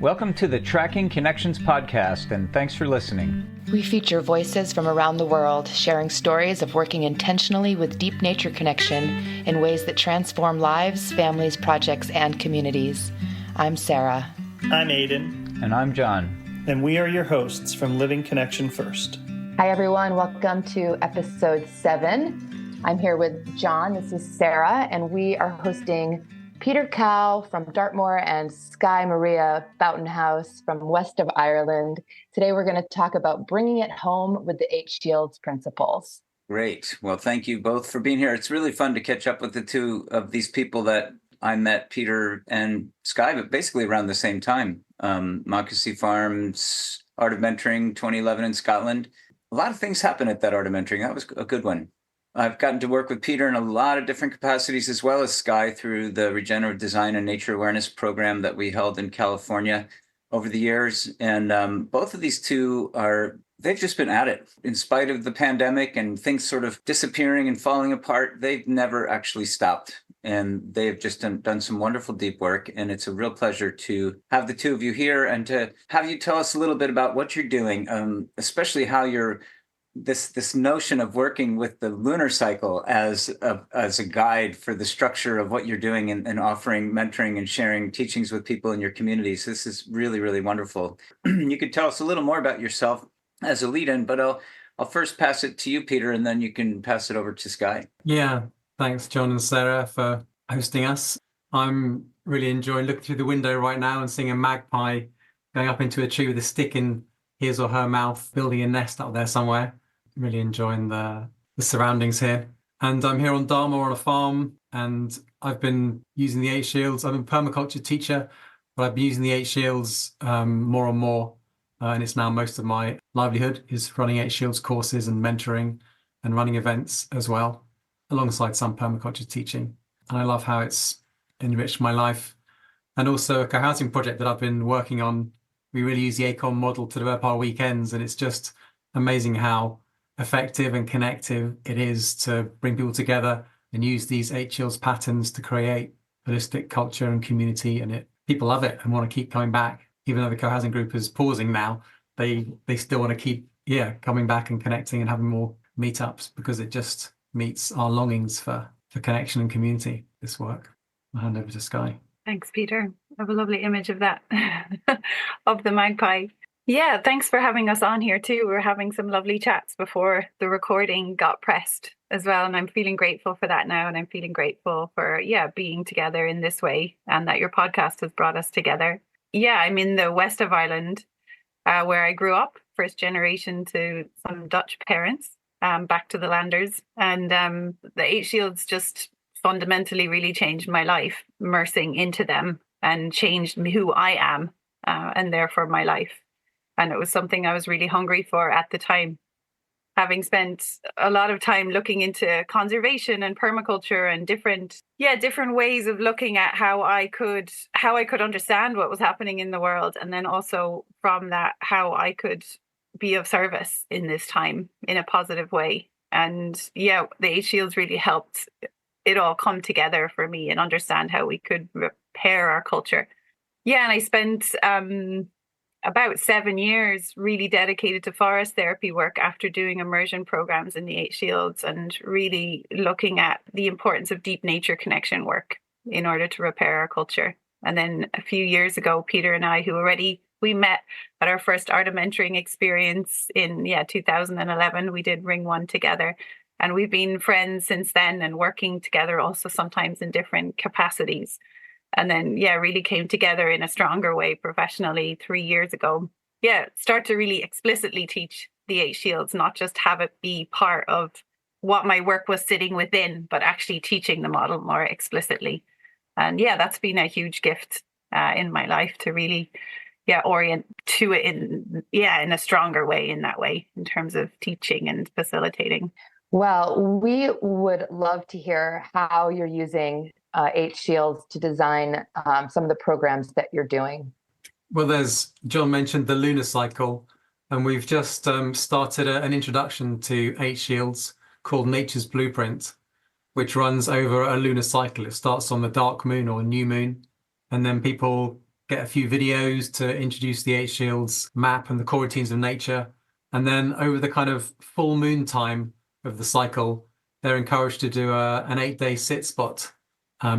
Welcome to the Tracking Connections podcast, and thanks for listening. We feature voices from around the world sharing stories of working intentionally with deep nature connection in ways that transform lives, families, projects, and communities. I'm Sarah. I'm Aiden. And I'm John. And we are your hosts from Living Connection First. Hi, everyone. Welcome to episode 7. I'm here with John. This is Sarah, and we are hosting Peter Cow from Dartmoor and Sky Maria Buitenhuis from west of Ireland. Today, we're going to talk about bringing it home with the 8 Shields principles. Great. Well, thank you both for being here. It's really fun to catch up with the two of these people that I met, Peter and Sky, but basically around the same time. Mockasee Farms, Art of Mentoring, 2011 in Scotland. A lot of things happened at that Art of Mentoring. That was a good one. I've gotten to work with Peter in a lot of different capacities, as well as Sky through the Regenerative Design and Nature Awareness program that we held in California over the years. And both of these two they've just been at it. In spite of the pandemic and things sort of disappearing and falling apart, they've never actually stopped. And they've just done some wonderful deep work. And it's a real pleasure to have the two of you here and to have you tell us a little bit about what you're doing, especially how you're this notion of working with the lunar cycle as a guide for the structure of what you're doing and offering mentoring and sharing teachings with people in your communities. This is really, really wonderful. You could tell us a little more about yourself as a lead-in, but I'll first pass it to you, Peter, and then you can pass it over to Sky. Yeah, thanks, John and Sarah, for hosting us. I'm really enjoying looking through the window right now and seeing a magpie going up into a tree with a stick in his or her mouth, building a nest up there somewhere. Really enjoying the surroundings here. And I'm here on Dartmoor on a farm, and I've been using the 8 Shields. I'm a permaculture teacher, but I've been using the 8 Shields more and more. And it's now most of my livelihood is running 8 Shields courses and mentoring and running events as well, alongside some permaculture teaching. And I love how it's enriched my life. And also a co-housing project that I've been working on. We really use the ACOM model to develop our weekends, and it's just amazing how effective and connective it is to bring people together and use these 8 Shields patterns to create holistic culture and community. And people love it and want to keep coming back. Even though the co-housing group is pausing now, they still want to keep coming back and connecting and having more meetups, because it just meets our longings for connection and community, this work. I'll hand over to Sky. Thanks, Peter. I have a lovely image of that, of the magpie. Yeah, thanks for having us on here too. We're having some lovely chats before the recording got pressed as well. And I'm feeling grateful for that now. And I'm feeling grateful for, being together in this way, and that your podcast has brought us together. Yeah, I'm in the west of Ireland, where I grew up, first generation to some Dutch parents, back to the landers. And the 8 Shields just fundamentally really changed my life, immersing into them, and changed who I am, and therefore my life. And it was something I was really hungry for at the time, having spent a lot of time looking into conservation and permaculture and different ways of looking at how I could understand what was happening in the world. And then also from that, how I could be of service in this time in a positive way. And the 8 Shields really helped it all come together for me and understand how we could repair our culture. Yeah, and I spent about 7 years really dedicated to forest therapy work after doing immersion programs in the 8 Shields, and really looking at the importance of deep nature connection work in order to repair our culture. And then a few years ago, Peter and I, we met at our first Art of Mentoring experience in 2011. We did Ring 1 together, and we've been friends since then and working together also sometimes in different capacities. And then, really came together in a stronger way professionally 3 years ago. Start to really explicitly teach the 8 Shields, not just have it be part of what my work was sitting within, but actually teaching the model more explicitly. And that's been a huge gift in my life to really orient to it in a stronger way, in that way, in terms of teaching and facilitating. Well, we would love to hear how you're using 8 Shields to design some of the programs that you're doing. Well, as John mentioned, the lunar cycle, and we've just started an introduction to 8 Shields called Nature's Blueprint, which runs over a lunar cycle. It starts on the dark moon or new moon, and then people get a few videos to introduce the Eight Shields map and the core routines of nature. And then over the kind of full moon time of the cycle, they're encouraged to do an 8-day sit spot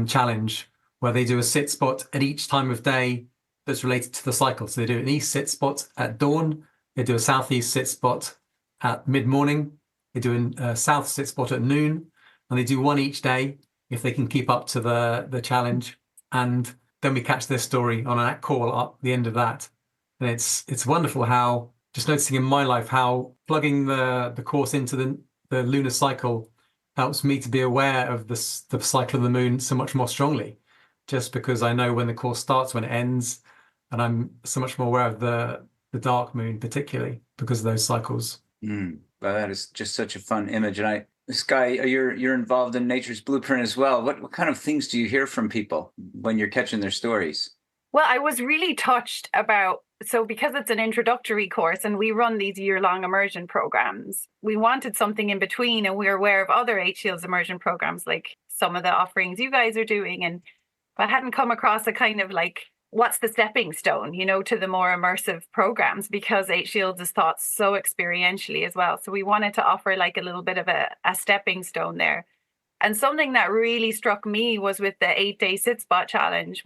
challenge, where they do a sit spot at each time of day that's related to the cycle. So they do an east sit spot at dawn, they do a southeast sit spot at mid-morning, they do a south sit spot at noon, and they do one each day if they can keep up to the challenge. And then we catch their story on a call at the end of that. And it's wonderful how, just noticing in my life, how plugging the course into the lunar cycle helps me to be aware of the cycle of the moon so much more strongly, just because I know when the course starts, when it ends, and I'm so much more aware of the dark moon, particularly because of those cycles. Well, that is just such a fun image. And Sky, you're involved in Nature's Blueprint as well. What kind of things do you hear from people when you're catching their stories? Well, I was really touched so because it's an introductory course and we run these year-long immersion programs, we wanted something in between, and we're aware of other Eight Shields immersion programs, like some of the offerings you guys are doing. And I hadn't come across a kind of like, what's the stepping stone, to the more immersive programs, because Eight Shields is thought so experientially as well. So we wanted to offer like a little bit of a stepping stone there. And something that really struck me was with the 8-day sit spot challenge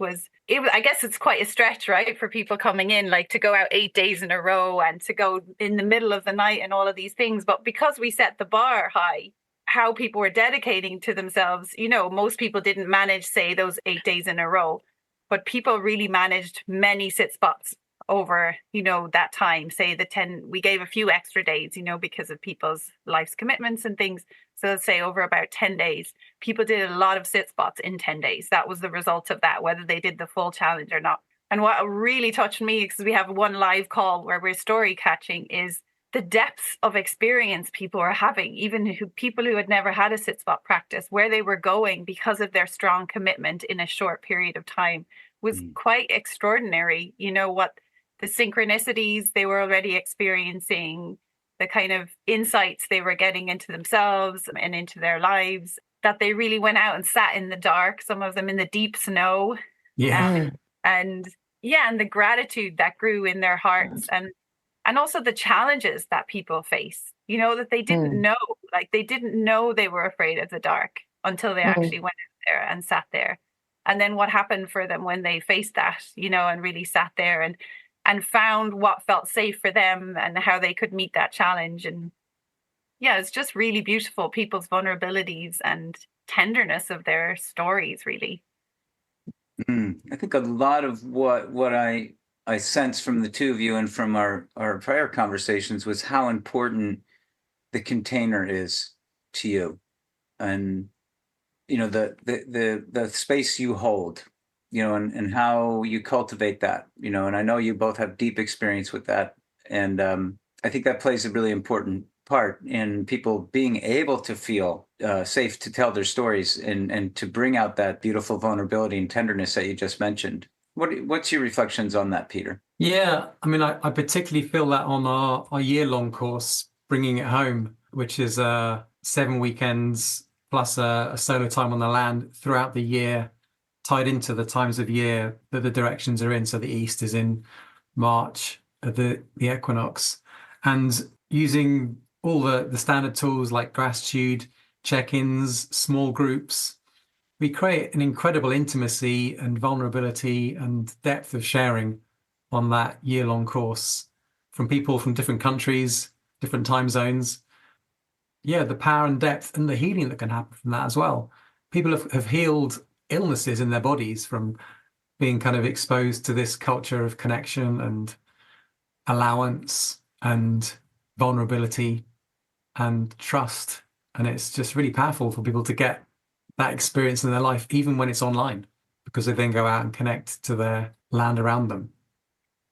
I guess it's quite a stretch, right, for people coming in, like to go out 8 days in a row and to go in the middle of the night and all of these things. But because we set the bar high, how people were dedicating to themselves, most people didn't manage, say, those 8 days in a row, but people really managed many sit spots over, that time. Say we gave a few extra days, because of people's life's commitments and things. So let's say over about 10 days, people did a lot of sit spots in 10 days. That was the result of that, whether they did the full challenge or not. And what really touched me, because we have one live call where we're story catching, is the depths of experience people are having, even people who had never had a sit spot practice, where they were going because of their strong commitment in a short period of time was quite extraordinary. What the synchronicities they were already experiencing, the kind of insights they were getting into themselves and into their lives, that they really went out and sat in the dark, some of them in the deep snow. Yeah. And the gratitude that grew in their hearts, and also the challenges that people face, that they didn't know, like they didn't know they were afraid of the dark until they actually went out there and sat there. And then what happened for them when they faced that, and really sat there and found what felt safe for them and how they could meet that challenge. And it's just really beautiful, people's vulnerabilities and tenderness of their stories, really. I think a lot of what I sense from the two of you and from our prior conversations was how important the container is to you, and the space you hold, and how you cultivate that, and I know you both have deep experience with that, and I think that plays a really important part in people being able to feel safe to tell their stories and to bring out that beautiful vulnerability and tenderness that you just mentioned. What's your reflections on that, Peter? Yeah, I mean, I particularly feel that on our year-long course, Bringing It Home, which is 7 weekends plus a solo time on the land throughout the year, tied into the times of year that the directions are in. So the East is in March, the equinox, and using all the standard tools like gratitude, check-ins, small groups, we create an incredible intimacy and vulnerability and depth of sharing on that year-long course from people from different countries, different time zones. Yeah, the power and depth and the healing that can happen from that as well. People have healed illnesses in their bodies from being kind of exposed to this culture of connection and allowance and vulnerability and trust. And it's just really powerful for people to get that experience in their life, even when it's online, because they then go out and connect to their land around them.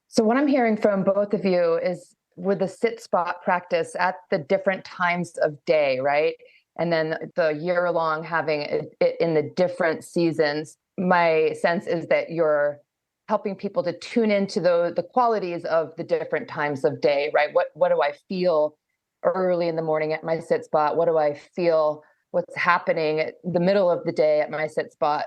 So what I'm hearing from both of you is with the sit spot practice at the different times of day, right? And then the year long having it in the different seasons. My sense is that you're helping people to tune into the qualities of the different times of day, right? What do I feel early in the morning at my sit spot? What do I feel what's happening at the middle of the day at my sit spot,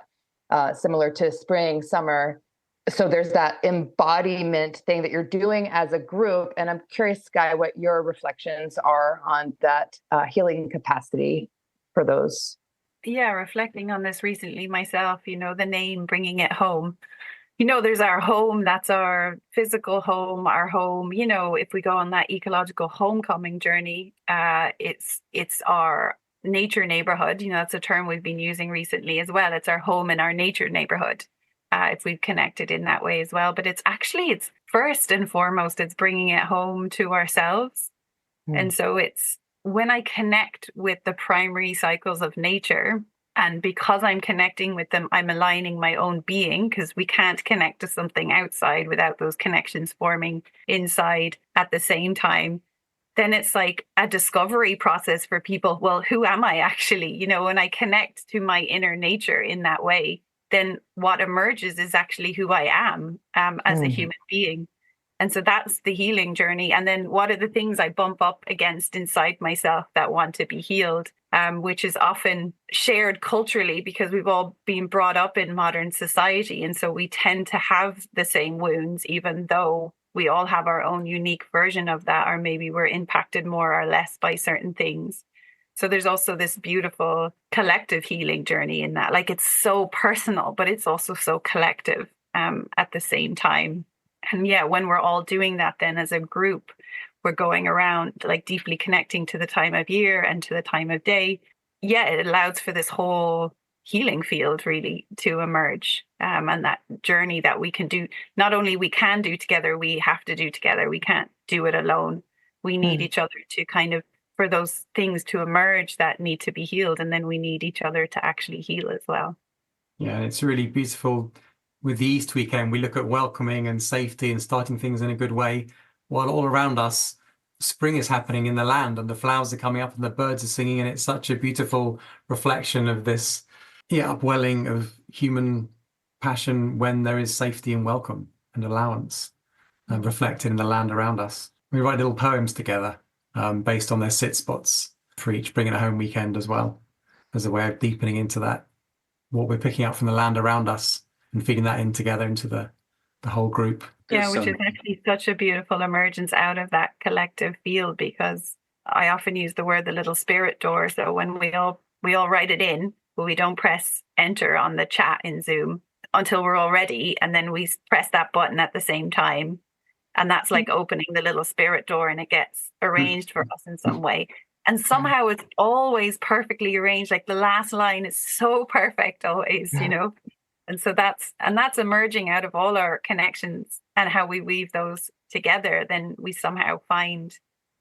similar to spring, summer, so there's that embodiment thing that you're doing as a group. And I'm curious, Sky, what your reflections are on that healing capacity for those. Yeah, reflecting on this recently myself, the name, bringing it home. There's our home, that's our physical home, our home. If we go on that ecological homecoming journey, it's our nature neighborhood. That's a term we've been using recently as well. It's our home in our nature neighborhood, if we've connected in that way as well. But it's first and foremost, it's bringing it home to ourselves. And so it's when I connect with the primary cycles of nature, and because I'm connecting with them, I'm aligning my own being, because we can't connect to something outside without those connections forming inside at the same time. Then it's like a discovery process for people. Well, who am I actually? When I connect to my inner nature in that way, then what emerges is actually who I am as a human being. And so that's the healing journey. And then what are the things I bump up against inside myself that want to be healed, which is often shared culturally because we've all been brought up in modern society. And so we tend to have the same wounds, even though we all have our own unique version of that, or maybe we're impacted more or less by certain things. So there's also this beautiful collective healing journey in that. Like, it's so personal, but it's also so collective at the same time. And yeah, when we're all doing that, then as a group, we're going around like deeply connecting to the time of year and to the time of day. Yeah, it allows for this whole healing field really to emerge, and that journey that we can do. Not only we can do together, we have to do together. We can't do it alone. We need each other to for those things to emerge that need to be healed. And then we need each other to actually heal as well. Yeah, and it's really beautiful. With the East weekend, we look at welcoming and safety and starting things in a good way, while all around us, spring is happening in the land and the flowers are coming up and the birds are singing. And it's such a beautiful reflection of this upwelling of human passion when there is safety and welcome and allowance reflected in the land around us. We write little poems together based on their sit spots for each Bring It Home weekend as well, as a way of deepening into that, what we're picking up from the land around us, and feeding that in together into the whole group. Yeah, which is actually such a beautiful emergence out of that collective field, because I often use the word the little spirit door. So when we all write it in, but we don't press enter on the chat in Zoom until we're all ready, and then we press that button at the same time. And that's like opening the little spirit door, and it gets arranged for us in some way. And somehow it's always perfectly arranged. Like the last line is so perfect always, And so that's emerging out of all our connections and how we weave those together. Then we somehow find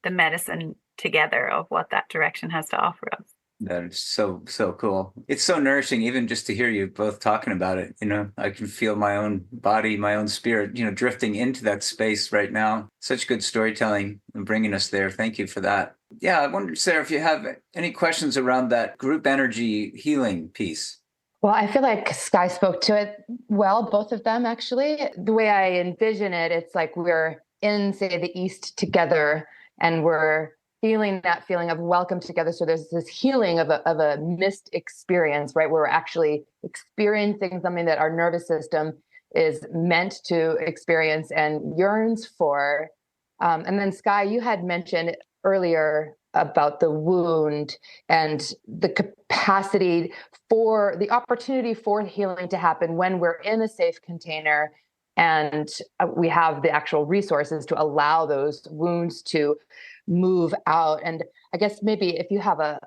the medicine together of what that direction has to offer us. That is so cool. It's so nourishing, even just to hear you both talking about it. I can feel my own body, my own spirit, drifting into that space right now. Such good storytelling and bringing us there. Thank you for that. Yeah, I wonder, Sarah, if you have any questions around that group energy healing piece. Well, I feel like Sky spoke to it well, both of them, actually. The way I envision it, it's like we're in, say, the East together, and we're feeling that feeling of welcome together. So there's this healing of a missed experience, right? Where we're actually experiencing something that our nervous system is meant to experience and yearns for. And then Sky, you had mentioned earlier about the wound and the capacity for the opportunity for healing to happen when we're in a safe container and we have the actual resources to allow those wounds to move out. And I guess maybe if you have a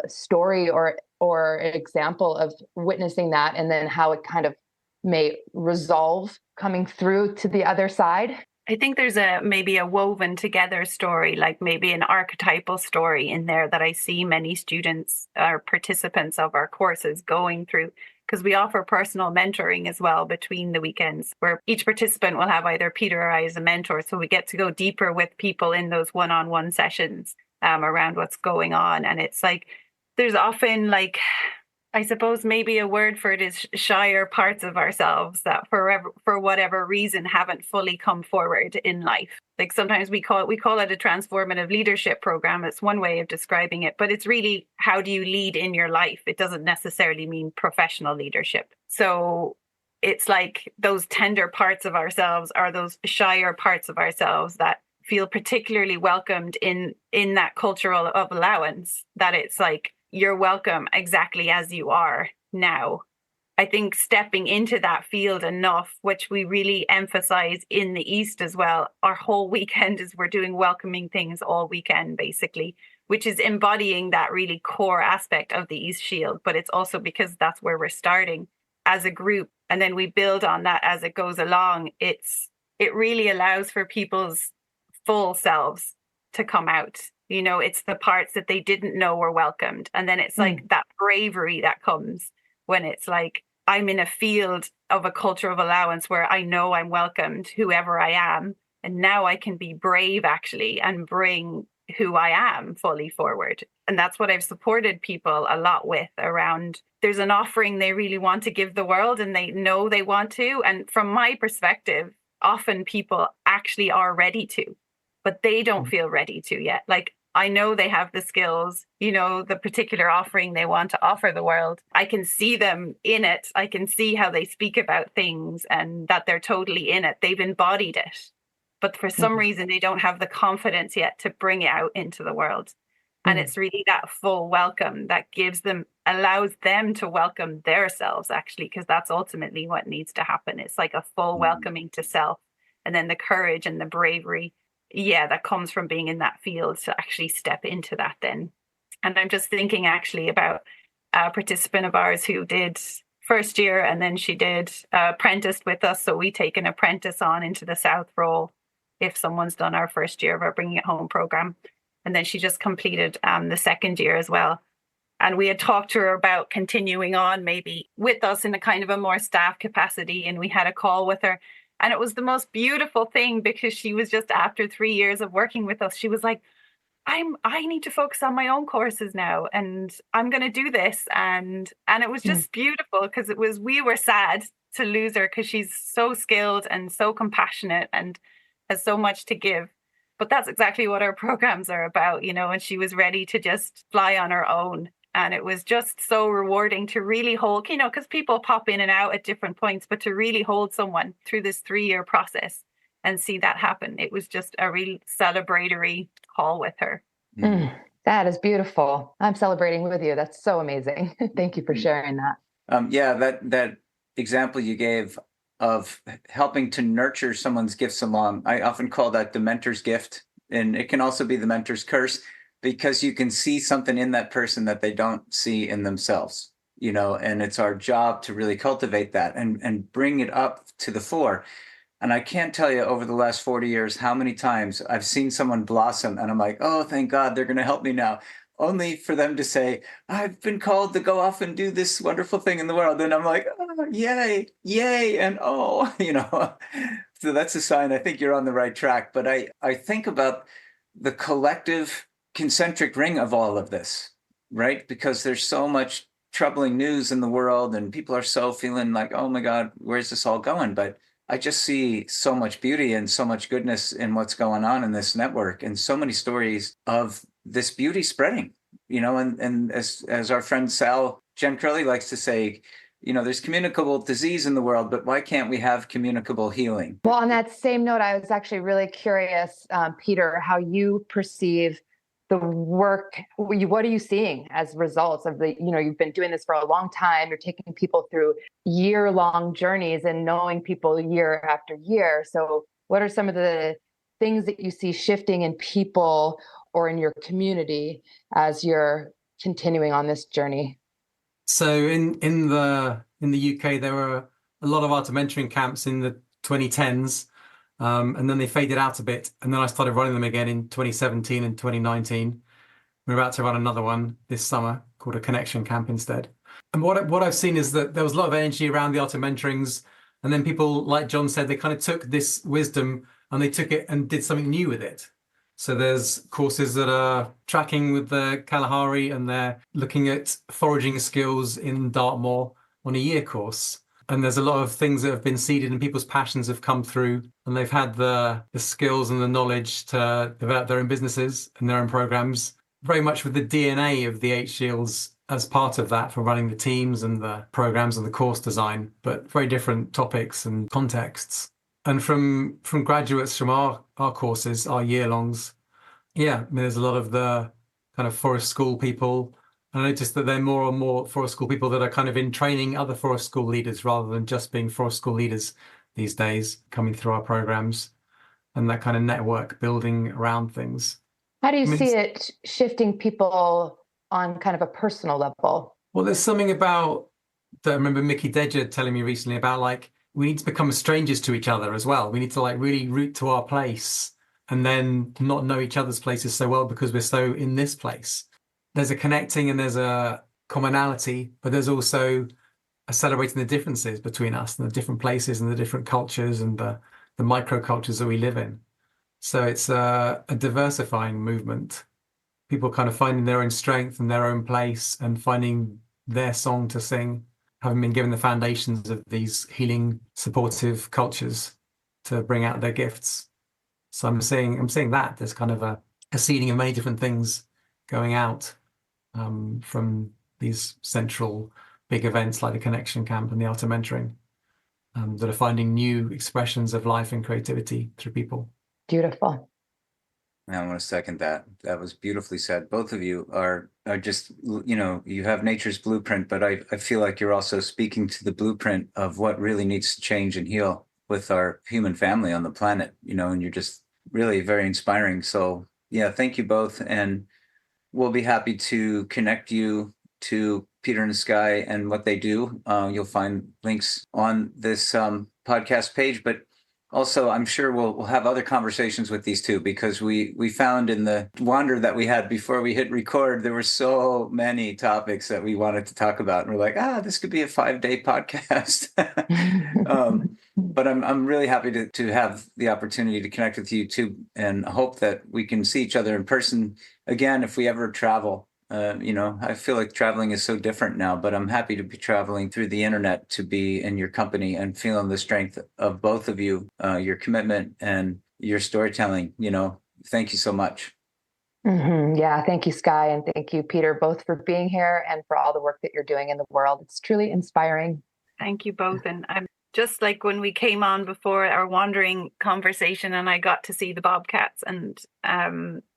story or an example of witnessing that, and then how it kind of may resolve coming through to the other side. I think there's maybe a woven together story, like maybe an archetypal story in there that I see many students or participants of our courses going through, because we offer personal mentoring as well between the weekends, where each participant will have either Peter or I as a mentor. So we get to go deeper with people in those one-on-one sessions around what's going on. And it's like, there's often like, I suppose maybe a word for it is shyer parts of ourselves that for whatever reason haven't fully come forward in life. Like sometimes we call it a transformative leadership program. It's one way of describing it, but it's really, how do you lead in your life? It doesn't necessarily mean professional leadership. So it's like those tender parts of ourselves are those shyer parts of ourselves that feel particularly welcomed in that cultural of allowance, that it's like, you're welcome exactly as you are now. I think stepping into that field enough, which we really emphasize in the East as well, our whole weekend is we're doing welcoming things all weekend, basically, which is embodying that really core aspect of the East Shield. But it's also because that's where we're starting as a group. And then we build on that as it goes along. It really allows for people's full selves to come out. You know, it's the parts that they didn't know were welcomed. And then it's like that bravery that comes when it's like, I'm in a field of a culture of allowance where I know I'm welcomed, whoever I am. And now I can be brave, actually, and bring who I am fully forward. And that's what I've supported people a lot with around. There's an offering they really want to give the world and they know they want to. And from my perspective, often people actually are ready to, but they don't feel ready to yet. Like, I know they have the skills, you know, the particular offering they want to offer the world. I can see them in it. I can see how they speak about things and that they're totally in it. They've embodied it. But for some reason, they don't have the confidence yet to bring it out into the world. And it's really that full welcome that gives them, allows them to welcome themselves, actually, because that's ultimately what needs to happen. It's like a full welcoming to self, and then the courage and the bravery, that comes from being in that field to actually step into that then. And I'm just thinking actually about a participant of ours who did first year, and then she did apprenticed with us. So we take an apprentice on into the South role if someone's done our first year of our Bringing It Home program. And then she just completed the second year as well. And we had talked to her about continuing on maybe with us in a kind of a more staff capacity. And we had a call with her. And it was the most beautiful thing, because she was just, after 3 years of working with us, she was like, I need to focus on my own courses now, and I'm going to do this. And it was just beautiful, because we were sad to lose her, because she's so skilled and so compassionate and has so much to give. But that's exactly what our programs are about, you know, and she was ready to just fly on her own. And it was just so rewarding to really hold, you know, because people pop in and out at different points, but to really hold someone through this 3-year process and see that happen. It was just a real celebratory call with her. That is beautiful. I'm celebrating with you. That's so amazing. Thank you for sharing that. That example you gave of helping to nurture someone's gifts along, I often call that the mentor's gift. And it can also be the mentor's curse, because you can see something in that person that they don't see in themselves, you know, and it's our job to really cultivate that and bring it up to the fore. And I can't tell you over the last 40 years how many times I've seen someone blossom and I'm like, oh, thank God they're going to help me now, only for them to say, I've been called to go off and do this wonderful thing in the world. And I'm like, oh, yay, and oh, you know, so that's a sign I think you're on the right track. But I think about the collective concentric ring of all of this, right? Because there's so much troubling news in the world and people are so feeling like, oh my God, where's this all going? But I just see so much beauty and so much goodness in what's going on in this network, and so many stories of this beauty spreading, you know, and as our friend Sal Jen Curley likes to say, you know, there's communicable disease in the world, but why can't we have communicable healing? Well, on that same note, I was actually really curious, Peter, how you perceive the work. What are you seeing as results of the, you know, you've been doing this for a long time. You're taking people through year-long journeys and knowing people year after year. So what are some of the things that you see shifting in people or in your community as you're continuing on this journey? So in the UK, there were a lot of art and mentoring camps in the 2010s. And then they faded out a bit. And then I started running them again in 2017 and 2019. We're about to run another one this summer called a connection camp instead. And what I've seen is that there was a lot of energy around the art of mentorings. And then people, like John said, they kind of took this wisdom and they took it and did something new with it. So there's courses that are tracking with the Kalahari, and they're looking at foraging skills in Dartmoor on a year course. And there's a lot of things that have been seeded and people's passions have come through, and they've had the skills and the knowledge to develop their own businesses and their own programs, very much with the DNA of the 8 Shields as part of that for running the teams and the programs and the course design, but very different topics and contexts. And from graduates from our courses, our year-longs, yeah, I mean, there's a lot of the kind of forest school people. I noticed that there are more and more forest school people that are kind of in training other forest school leaders rather than just being forest school leaders these days, coming through our programs, and that kind of network building around things. How do you see it shifting people on kind of a personal level? Well, there's something about that I remember Mickey Dedger telling me recently about, like, we need to become strangers to each other as well. We need to like really root to our place and then not know each other's places so well because we're so in this place. There's a connecting and there's a commonality, but there's also a celebrating the differences between us and the different places and the different cultures and the microcultures that we live in. So it's a diversifying movement. People kind of finding their own strength and their own place and finding their song to sing, having been given the foundations of these healing, supportive cultures to bring out their gifts. So I'm seeing that there's kind of a seeding of many different things going out from these central big events like the Connection Camp and the Art of Mentoring that are finding new expressions of life and creativity through people. Beautiful. I want to second that. That was beautifully said. Both of you are just, you have nature's blueprint, but I feel like you're also speaking to the blueprint of what really needs to change and heal with our human family on the planet, and you're just really very inspiring. So yeah, thank you both. And we'll be happy to connect you to Peter and Sky and what they do. You'll find links on this podcast page, but also, I'm sure we'll have other conversations with these two because we found in the wander that we had before we hit record, there were so many topics that we wanted to talk about. And we're like, this could be a 5-day podcast. But I'm really happy to have the opportunity to connect with you too, and hope that we can see each other in person again if we ever travel. I feel like traveling is so different now, but I'm happy to be traveling through the internet to be in your company and feeling the strength of both of you, your commitment and your storytelling. Thank you so much. Mm-hmm. Yeah. Thank you, Sky. And thank you, Peter, both for being here and for all the work that you're doing in the world. It's truly inspiring. Thank you both. And I'm just like when we came on before our wandering conversation and I got to see the bobcats and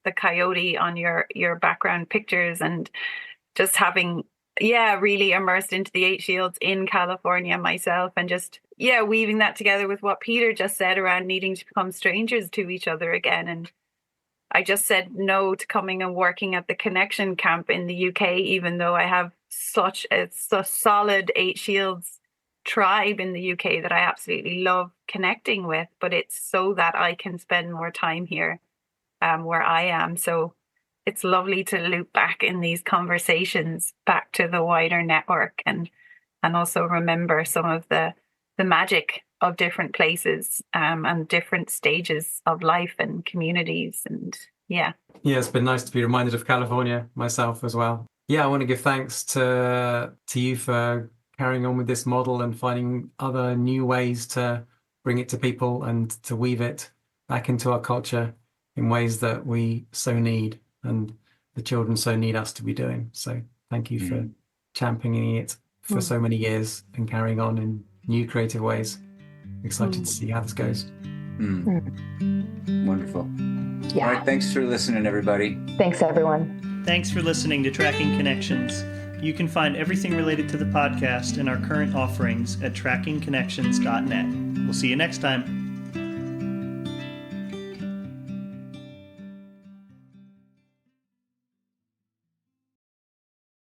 the coyote on your background pictures and just having, really immersed into the 8 Shields in California myself and just, weaving that together with what Peter just said around needing to become strangers to each other again. And I just said no to coming and working at the Connection Camp in the UK, even though I have such a solid 8 Shields tribe in the UK that I absolutely love connecting with, but it's so that I can spend more time here where I am. So it's lovely to loop back in these conversations back to the wider network and also remember some of the magic of different places and different stages of life and communities. And it's been nice to be reminded of California myself as well. I want to give thanks to you for carrying on with this model and finding other new ways to bring it to people and to weave it back into our culture in ways that we so need and the children so need us to be doing. So thank you for championing it for so many years and carrying on in new creative ways. Excited to see how this goes. Wonderful. Yeah. All right, thanks for listening, everybody. Thanks, everyone. Thanks for listening to Tracking Connections. You can find everything related to the podcast and our current offerings at trackingconnections.net. We'll see you next time.